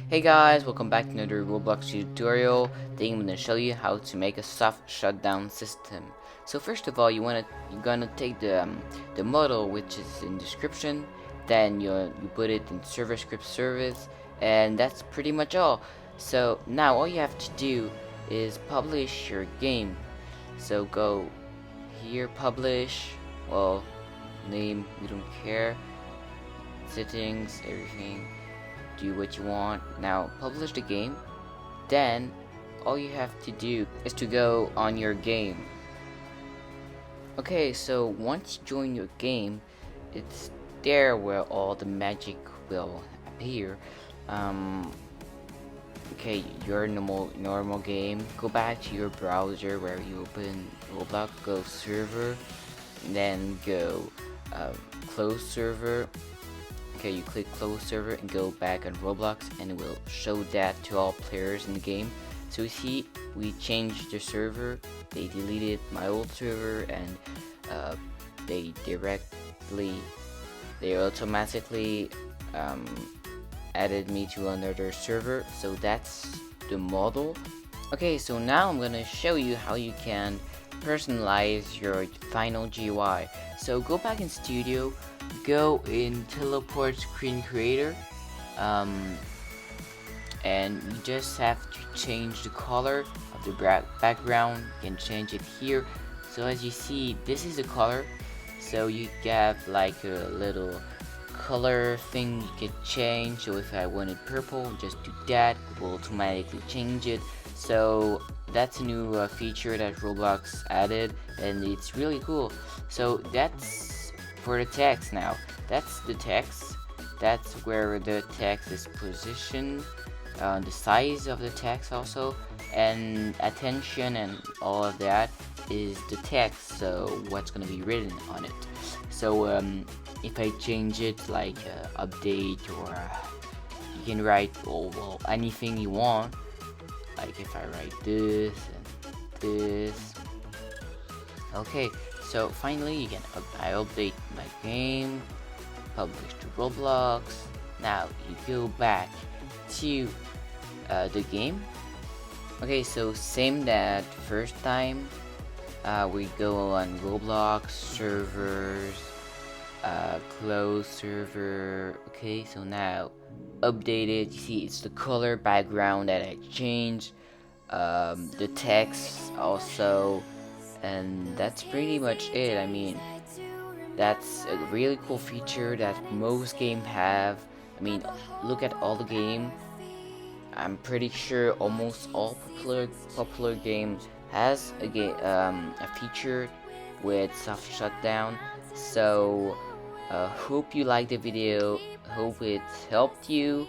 Hey guys, welcome back to another Roblox tutorial. Today I'm gonna show you how to make a soft shutdown system. So first of all, you're gonna take the model which is in description, then you put it in server script service, and that's pretty much all. So now all you have to do is publish your game. So go here, publish, well, name, we don't care, settings, everything. Do what you want. Now publish the game, then all you have to do is to go on your game. Okay, so once you join your game, it's there where all the magic will appear. Okay, your normal game, go back to your browser where you open Roblox, go server, then go close server. Okay, you click close server and go back on Roblox, and it will show that to all players in the game. So you see, we changed the server, they deleted my old server, and they automatically added me to another server. So that's the model. Okay, so now I'm gonna show you how you can personalize your final GUI. So go back in Studio, go in teleport screen creator, and you just have to change the color of the background. You can change it here. So as you see, this is the color, so you get like a little color thing you can change. So if I wanted purple, just do that, it will automatically change it. So that's a new feature that Roblox added, and it's really cool. So that's for the text. Now that's the text, that's where the text is positioned, the size of the text also, and attention and all of that is the text, so what's gonna be written on it. So if I change it like update, or you can write anything you want, like if I write this and this. Okay, so finally you can I update my game, publish to Roblox. Now you go back to the game. Okay, so same that first time, we go on Roblox servers, close server. Okay, so now update it. You see, it's the color background that I changed, the text also, and that's pretty much it. I mean, that's a really cool feature that most games have. I mean, look at all the game. I'm pretty sure almost all popular games has a feature with soft shutdown. So hope you liked the video, hope it helped you,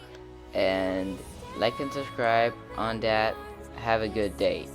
and like and subscribe on that. Have a good day.